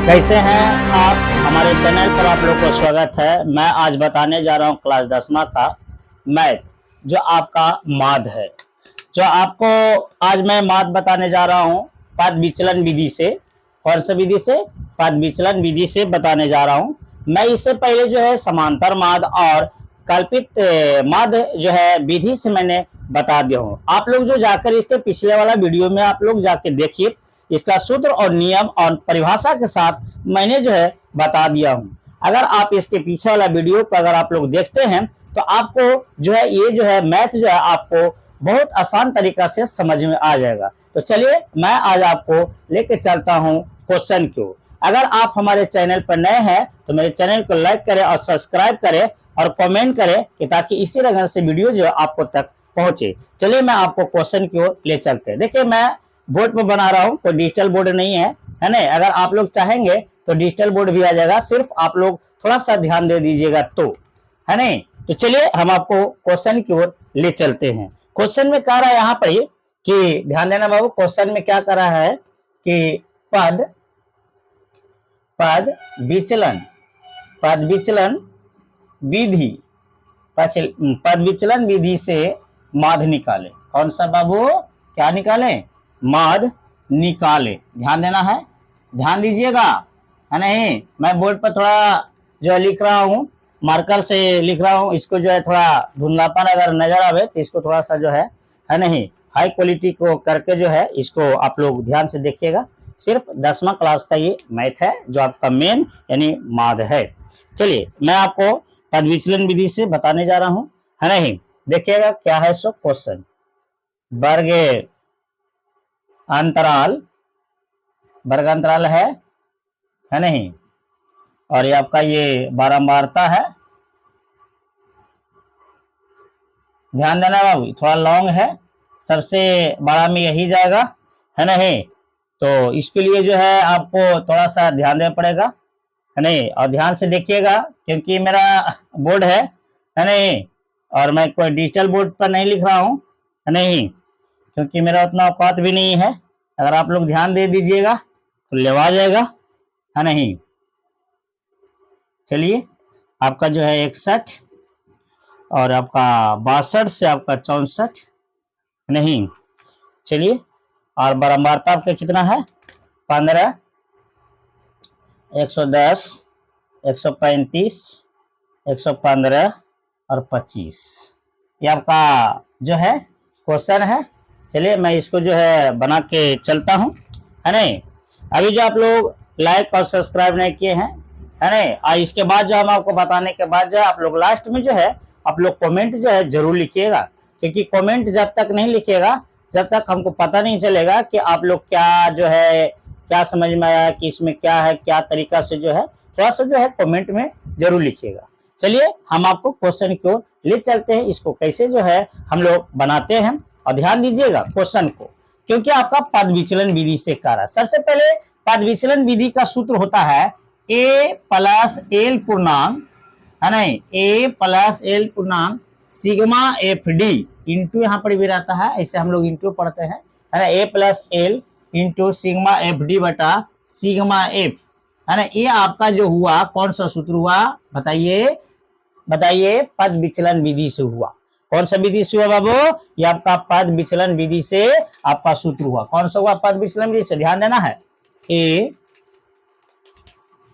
कैसे हैं आप। हमारे चैनल पर आप लोग को स्वागत है। मैं आज बताने जा रहा हूं क्लास 10वीं का मैथ, जो आपका माद है। जो आपको आज मैं माद बताने जा रहा हूं पद विचलन विधि से। कौन सी विधि से? पद विचलन विधि से बताने जा रहा हूं। मैं इससे पहले जो है समांतर माद और कल्पित माद जो है विधि से मैंने बता दिया हूं। आप लोग जो जाकर इसके पिछले वाला वीडियो में आप लोग जाके देखिए, इसका सूत्र और नियम और परिभाषा के साथ मैंने जो है बता दिया हूं। अगर आप इसके पीछे वाला वीडियो को अगर आप लोग देखते हैं तो आपको जो है ये जो है मैथ जो है आपको बहुत आसान तरीका से समझ में आ जाएगा। तो चलिए मैं आज आपको लेके चलता हूं क्वेश्चन क्यों। अगर आप हमारे चैनल पर नए हैं तो मेरे चैनल को लाइक करें और सब्सक्राइब करें और कमेंट करें कि ताकि इसी तरह से वीडियो जो है आपको तक पहुंचे। चलिए मैं आपको क्वेश्चन की ओर ले चलते हैं। देखिए मैं बोर्ड पर बना रहा हूँ, कोई डिजिटल बोर्ड नहीं है, है ना। अगर आप लोग चाहेंगे तो डिजिटल बोर्ड भी आ जाएगा, सिर्फ आप लोग थोड़ा सा ध्यान दे दीजिएगा तो, है नहीं। तो चलिए हम आपको क्वेश्चन की ओर ले चलते हैं। क्वेश्चन में कह रहा है यहाँ पर कि ध्यान देना बाबू, क्वेश्चन में क्या कर रहा है कि पद विचलन विधि से माद निकाले। कौन सा बाबू? क्या निकाले? माद निकाले। ध्यान देना है, ध्यान दीजिएगा, है नहीं। मैं बोर्ड पर थोड़ा जो लिख रहा हूँ, मार्कर से लिख रहा हूँ, इसको जो है थोड़ा धुंधलापन अगर नजर आवे तो इसको थोड़ा सा जो है नहीं, हाई क्वालिटी को करके जो है इसको आप लोग ध्यान से देखिएगा। सिर्फ 10वीं क्लास का ये मैथ है जो आपका मेन यानी माद है। चलिए मैं आपको पद विचलन विधि से बताने जा रहा हूँ, है नहीं। देखिएगा क्या है सो क्वेश्चन। वर्ग अंतराल है नहीं, और ये आपका ये बारंबारता है। ध्यान देना बाबू, थोड़ा लॉन्ग है, सबसे बड़ा में यही जाएगा, है नहीं। तो इसके लिए जो है आपको थोड़ा सा ध्यान देना पड़ेगा, है नहीं। और ध्यान से देखिएगा क्योंकि मेरा बोर्ड है नहीं, और मैं कोई डिजिटल बोर्ड पर नहीं लिख रहा हूँ, है नहीं, क्योंकि मेरा उतना औकात भी नहीं है। अगर आप लोग ध्यान दे दीजिएगा तो लेवा जाएगा, है नहीं। चलिए आपका जो है 61 और आपका 62 से आपका 64 नहीं। चलिए और बारंबारता आपका कितना है? 15, 110, 135, 115 और 25। ये आपका जो है क्वेश्चन है। चलिए मैं इसको जो है बना के चलता हूँ, है नहीं। अभी जो आप लोग लाइक और सब्सक्राइब नहीं किए हैं, है नहीं, और इसके बाद जो हम आपको बताने के बाद जो है आप लोग लास्ट में जो है आप लोग कमेंट जो है जरूर लिखिएगा, क्योंकि कमेंट जब तक नहीं लिखिएगा जब तक हमको पता नहीं चलेगा कि आप लोग क्या जो है क्या समझ में आया कि इसमें क्या है, क्या तरीका से जो है थोड़ा सा जो है कमेंट में जरूर लिखिएगा। चलिए हम आपको क्वेश्चन को ले चलते हैं, इसको कैसे जो है हम लोग बनाते हैं। और ध्यान दीजिएगा क्वेश्चन को, क्योंकि आपका पद विचलन विधि से कार्य। सबसे पहले पद विचलन विधि का सूत्र होता है a प्लस एल पूर्णांक, है नहीं, a प्लस एल पूर्णांक सिग्मा एफ डी इंटू, यहाँ पर भी रहता है, ऐसे हम लोग इंटू पढ़ते हैं, है ना। a plus L into sigma F D बटा सिग्मा एफ, है ना। ये आपका जो हुआ कौन सा सूत्र हुआ बताइए, बताइए। पद विचलन विधि से हुआ। कौन सा विधि से हुआ बाबू? ये आपका पद विचलन विधि से आपका सूत्र हुआ। कौन सा हुआ? पद विचलन विधि से। ध्यान देना है, a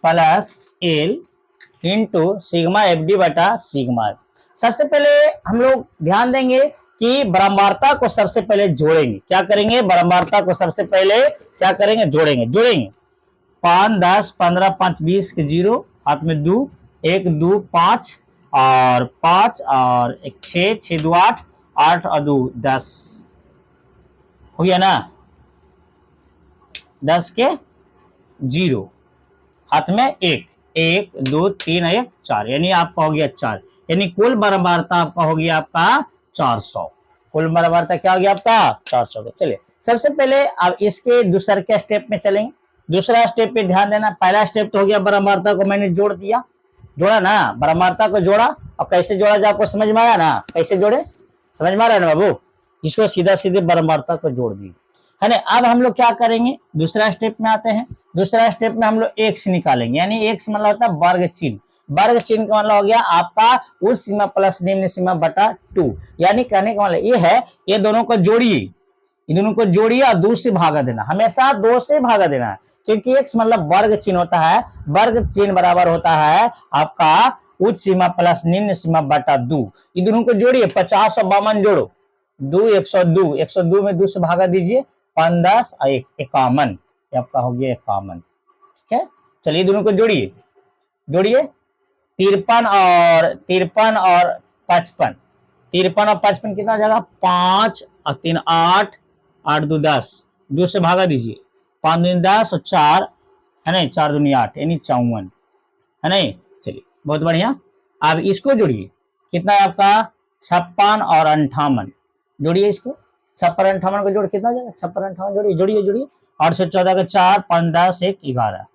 plus L into sigma F D बटा सिग्मा एफ। सबसे पहले हम लोग ध्यान देंगे कि बारंबारता को सबसे पहले जोड़ेंगे। क्या करेंगे? बारंबारता को सबसे पहले क्या करेंगे? जोड़ेंगे। 5, 10, 15, 5, 20 के 0, हाथ में 2, 1, 2, 5 और 5 और 1, 6, 6, 2, 8, 8 और 2, 10 हो गया ना। 10 के 0, हाथ में 1, 1, 2, 3, 1, 4, यानी आपका हो गया 4, यानी कुल बारंबारता आपका हो गया आपका 400। कुल बारंबारता क्या हो गया आपका? 400। चलिए सबसे पहले अब इसके दूसरे के स्टेप में चलेंगे। दूसरा स्टेप पे ध्यान देना। पहला स्टेप तो हो गया बारंबारता को मैंने जोड़ दिया, जोड़ा ना, बारंबारता को जोड़ा। अब कैसे जोड़ा जाए आपको समझ में आया ना, कैसे जोड़े? समझ में आ रहा है ना बाबू? इसको सीधा सीधे बारंबारता को जोड़ दी, है ना। अब हम लोग क्या करेंगे, दूसरा स्टेप में आते हैं। दूसरा स्टेप में हम लोग एक्स निकालेंगे, यानी एक्स मतलब होता है वर्ग चिन्ह। वर्ग चिन्ह का मतलब हो गया आपका उस सीमा प्लस निम्न सीमा बटा 2, यानी कहने का मतलब ये है, ये दोनों को जोड़िए, इन दोनों को जोड़िए और 2 से भागा देना, हमेशा 2 से भागा देना है, क्योंकि एक्स मतलब वर्ग चिन्ह होता है, वर्ग चिन्ह बराबर होता है आपका उच्च सीमा प्लस निम्न सीमा बटा 2। इन दोनों को जोड़िए, 50 और 52 जोड़ो, 2 102, 102 में 2 से भागा दीजिए, 5 10 और 51, आपका हो गया 51। ठीक है, चलिए दोनों को जोड़िए, जोड़िए 53 और 55, 53 और 55 कितना जाएगा, 5 और 3 8, 8 2 10, 2 से भागा दीजिए, 5 2 10 और 4 है नहीं, 4 2 8 यानी 54 है नहीं। चलिए बहुत बढ़िया, अब इसको जोड़िए, कितना है आपका 56 और 58, जोड़िए इसको, 56 58 को जोड़ कितना जाएगा, 56 58 जोड़िए, जोड़िए जोड़िए, 8 से 14 का 4 5 10 1 11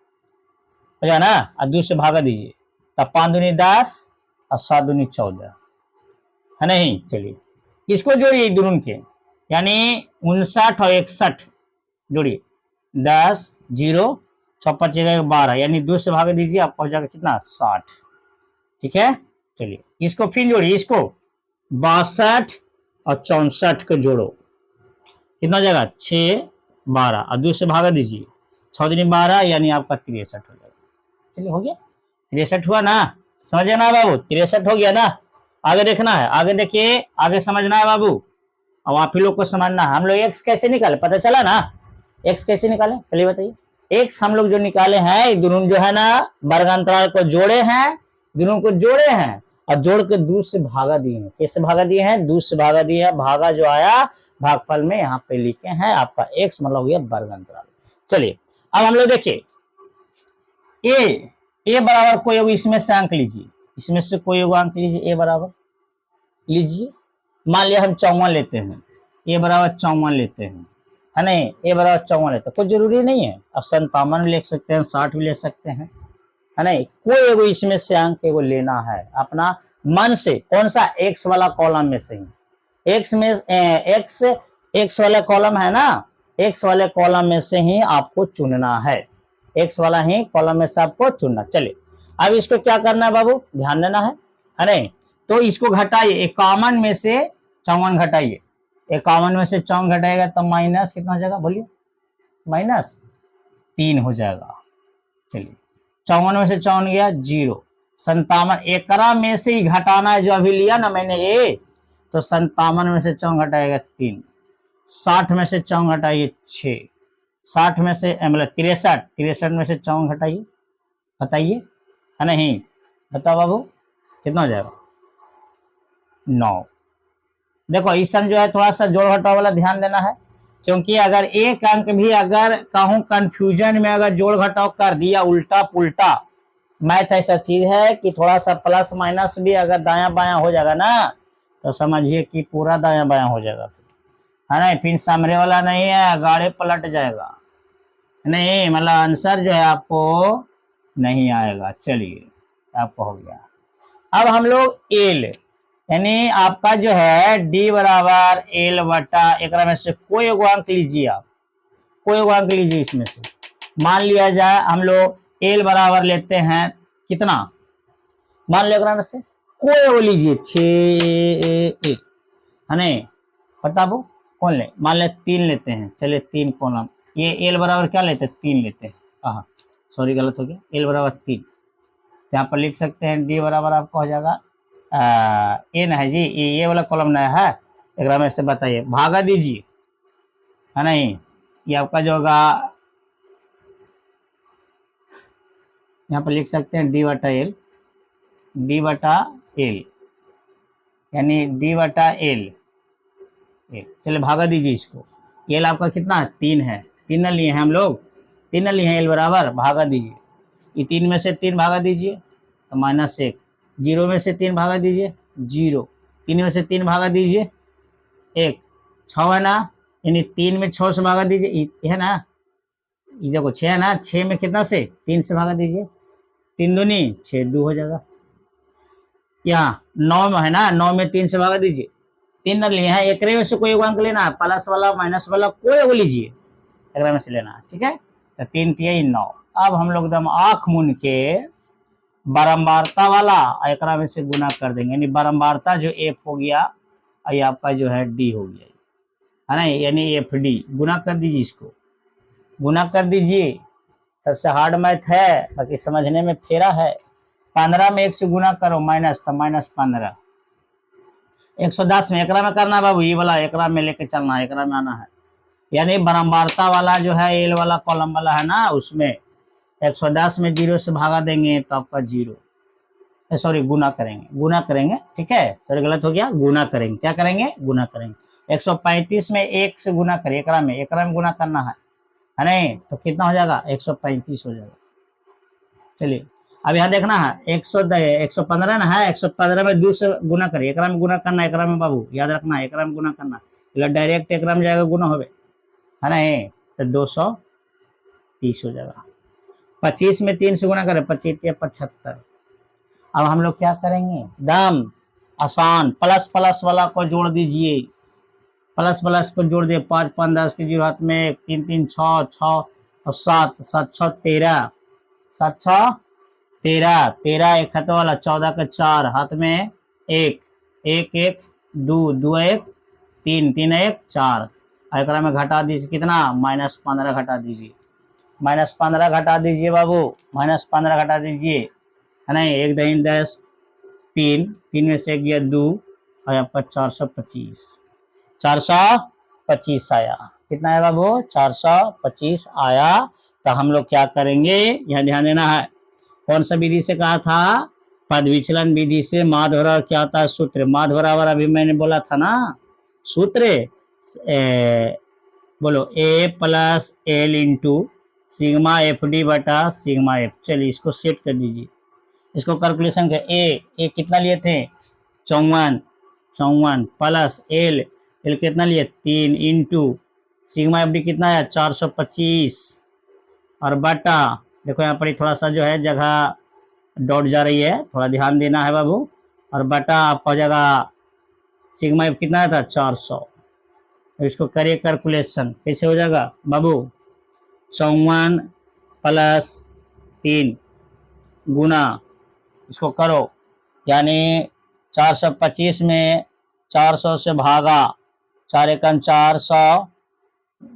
हो जाए ना, और 2 से भागा दीजिए, तब 5 दूनी 10 और 7 दूनी 14 है नहीं। चलिए इसको जोड़िए दोनों के, यानी 59 और 61 जोड़िए, 10 0 56 12, यानी 2 से भाग दीजिए, आपको हो जाएगा कितना 60। ठीक है, चलिए इसको फिर जोड़िए, इसको 62 और 64 को जोड़ो, कितना हो जाएगा 6 12 और 2 से भागा दीजिए, 6 दूनी 12 यानी आपका 63 हो जाएगा। चलिए हो गया, 63 हुआ ना, समझे ना बाबू, 63 हो गया ना। आगे देखना है, आगे देखिए, आगे समझना है बाबू, अब आप ही लोग को समझना है। हम लोग एक्स कैसे निकाले, पता चला ना, एक्स कैसे निकाले, चलिए बताइए। एक्स हम लोग जो निकाले हैं, दोनों जो है ना वर्गांतराल को जोड़े हैं, दोनों को जोड़े हैं और जोड़ के 2 से भागा दिए हैं। कैसे भागा दिए हैं, 2 से भागा दिए हैं, भागा जो आया भागफल में यहाँ पे लिखे हैं, आपका एक्स मतलब हो गया वर्गांतराल। चलिए अब हम लोग देखिए, ए बराबर कोई एगो इसमें से अंक लीजिए, इसमें से कोई एगो अंक लीजिए, ए बराबर लीजिए, मान लिया हम 54 लेते हैं, ए बराबर 54 लेते हैं, है नहीं, ए बराबर 54 लेते हैं, कोई जरूरी नहीं है, अब 57 भी ले सकते हैं, 60 भी ले सकते हैं, है नहीं, कोई एगो इसमें से अंक एगो लेना है अपना मन से, कौन सा, एक्स वाला कॉलम में से ही, एक्स में एक्स वाला कॉलम है ना, एक्स वाले कॉलम में से ही आपको चुनना है, एक्स वाला ही कॉलम में से आपको चुनना। चलिए अब इसको क्या करना है बाबू, ध्यान देना है नहीं, तो इसको घटाइए, 51 में से 54 घटाइए, 51 में से 54 घटाएगा तो माइनस कितना हो जाएगा, बोलिए, -3 हो जाएगा। चलिए 54 में से 54 गया 0, 57 एकरा में से ही घटाना है, जो अभी लिया ना मैंने ए, तो 57 में से 54 घटाएगा 3, 60 में से 54 घटाइए 6, 60 में से मतलब 63 में से 54 घटाइए, बताइए, है नहीं, बताओ बाबू कितना हो जाएगा 9। देखो इस समय जो है थोड़ा सा जोड़ घटाव वाला ध्यान देना है, क्योंकि अगर एक अंक भी अगर कहूं कंफ्यूजन में अगर जोड़ घटाव कर दिया उल्टा पुल्टा, मैथ ऐसा चीज है कि थोड़ा सा प्लस माइनस भी अगर दायां बायां हो जाएगा ना, तो समझिए कि पूरा दायां बायां हो जाएगा, है ना, फिर सामने वाला नहीं है, गाड़ी पलट जाएगा, नहीं मतलब आंसर जो है आपको नहीं आएगा। चलिए आपको हो गया। अब हम लोग एल, यानी आपका जो है डी बराबर एल बटा, एक में से कोई एगो अंक लीजिए, आप कोई एगो अंक लीजिए, इसमें से मान लिया जाए हम लोग एल बराबर लेते हैं कितना, मान लिया में से कोई एगो लीजिए 6 है नहीं, पता वो कौन ले, मान ले 3 लेते हैं, चलिए 3 कॉलम, ये एल बराबर क्या लेते हैं 3 लेते हैं, हाँ सॉरी गलत हो गया, एल बराबर 3, यहाँ पर लिख सकते हैं डी बराबर आपका हो जाएगा एन है जी, ये वाला कॉलम नया है, एक में से बताइए, भागा दीजिए, है नहीं, ये आपका जो होगा यहाँ पर लिख सकते हैं डी बटा एल, डी बटा एल, यानी डी बटा एल, चलिए भागा दीजिए इसको, एल आपका कितना है 3 है, 3 न लिए हैं हम लोग, 3 न लिए हैं, एल बराबर भागा दीजिए, ये 3 में से 3 भागा दीजिए तो -1, 0 में से 3 भागा दीजिए 0, 3 में से 3 भागा दीजिए 1, 6 है ना, यानी 3 में 6 से भागा दीजिए, ये है ना, ये देखो 6 है ना, 6 में कितना से 3 से भागा दीजिए, 3 दूनी 6 2 हो जाएगा, यहाँ 9 में है ना, 9 में 3 से भागा दीजिए, 3 न लिए हैं, एक में से कोई अंक लेना है, प्लस वाला माइनस वाला कोई एगो लीजिए, एकरा में से लेना है, ठीक है। तो 3 तिया 9। अब हम लोग एकदम आँख मूंद के बारंबारता वाला एकरा में से गुना कर देंगे, यानी बारंबारता जो एफ हो गया और ये आपका जो है डी हो गया, है ना, यानी एफ डी। गुना कर दीजिए, इसको गुना कर दीजिए। सबसे हार्ड मैथ है, बाकी समझने में फेरा है। 15 में 1 से गुना करो माइनस, तो -15। 110 में एकरा में करना है बाबू, ये वाला एकरा में लेके चलना है, एकरा में आना है। यानी बारंबारता वाला जो है एल वाला कॉलम वाला है ना, उसमें 110 में 0 से भागा देंगे तो आपका 0, सॉरी गुना करेंगे, ठीक है। सॉरी गलत हो गया, गुना करेंगे, क्या करेंगे, गुना करेंगे। 135 में 1 से गुना करें, एकरा में गुना करना है नहीं, तो कितना हो जाएगा, 135 हो जाएगा। चलिए अब यहाँ देखना है 115 ना है, 115 में 2 से गुना करिए, एकरा में गुना करना है, एकरा में बाबू याद रखना है, एकरा में गुना करना है, डायरेक्ट एकरा में जाएगा गुना होवे, है नहीं, तो 230 हो जाएगा। 25 में 3 से गुना करें, 25 या 75। अब हम लोग क्या करेंगे, दम आसान, प्लस प्लस वाला को जोड़ दीजिए, प्लस प्लस को जोड़ दिए, 5 5 10 के 0 हाथ में, 3 3 6 6 और 7 7 6 13, 7 6 13 13 एक हाथ वाला, 14 का 4 हाथ में 1 1 1 2 2 1 3 3 1 4। एकरा में घटा दीजिए कितना, -15 घटा दीजिए, -15 घटा दीजिए बाबू, -15 घटा दीजिए, है नहीं। 1 2 10 3 3 में से 1 गया 2 और आपका 425 425 आया। कितना है बाबू, 425 आया। तो हम लोग क्या करेंगे, यहाँ ध्यान देना है, कौन सा विधि से कहा था, पद विचलन विधि से। माधवरा क्या होता है, सूत्र माधवरा वाला अभी मैंने बोला था ना, सूत्र बोलो A plus L into sigma F D बटा सिग्मा एफ। चलिए इसको सेट कर दीजिए, इसको कैलकुलेशन कर। ए कितना लिए थे, 54 प्लस एल कितना लिए 3 इंटू सिग्मा एफ डी कितना है 425 और बटा, देखो यहाँ पर थोड़ा सा जो है जगह डॉट जा रही है, थोड़ा ध्यान देना है बाबू, और बटा आपका जगह सिग्मा एफ कितना था 400। इसको करिए कैलकुलेशन, कैसे हो जाएगा बाबू, 54 प्लस 3 गुना, इसको करो, यानी 425 में 400 से भागा, 4 एकम 400,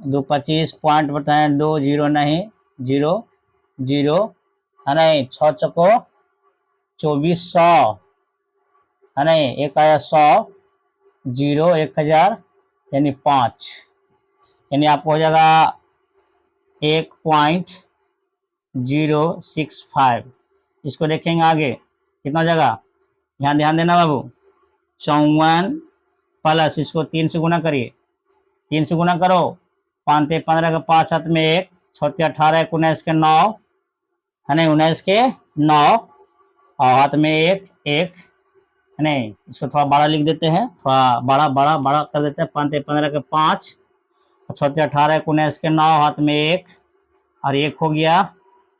2 25 पॉइंट बताए, 2 0 नहीं 0 0 है नहीं, 6 चको 2400 है नहीं, 1 आया 100 0 1000 यानी 5, यानी आपको हो जाएगा 1.065। इसको देखेंगे आगे कितना हो जाएगा, यहाँ ध्यान देना बाबू, 54 प्लस इसको 3 से गुना करिए, 3 से गुना करो, 5 15 के 5 हाथ में 1 6 18 19 के 9 है नहीं, 19 के 9 और हाथ में 1 1 है नहीं। इसको थोड़ा बड़ा लिख देते हैं, थोड़ा बड़ा कर देते हैं, 5 15 के 5 और 6 18 19 के 9 हाथ में 1 और 1 हो गया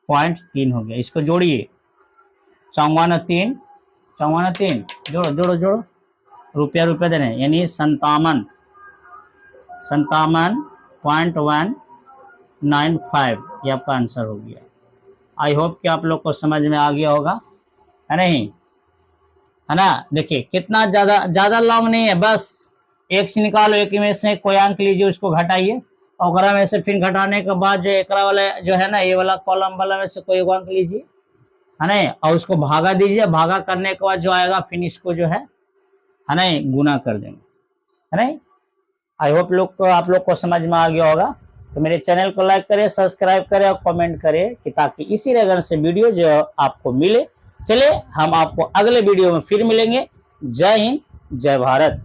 0.3 हो गया। इसको जोड़िए, 54 और 3 जोड़ो रुपया देने, यानी 57.195 ये आपका आंसर हो गया। आई होप कि आप लोग को समझ में आ गया होगा, है नहीं, है ना। देखिए कितना ज्यादा लॉन्ग नहीं है, बस एक से निकालो, एक में से कोई अंक लीजिए, उसको घटाइए और में से फिर घटाने के बाद जो एकरा वाला जो है ना, ये वाला कॉलम वाला में से कोई एक अंक लीजिए, है नहीं, और उसको भागा दीजिए, भागा करने के बाद जो आएगा फिर इसको जो है नहीं गुना कर देंगे, है नहीं। आई होप आप लोग को समझ में आ गया होगा। तो मेरे चैनल को लाइक करें, सब्सक्राइब करें और कमेंट करें कि ताकि इसी तरह से वीडियो जो आपको मिले। चलिए हम आपको अगले वीडियो में फिर मिलेंगे। जय हिंद, जय भारत।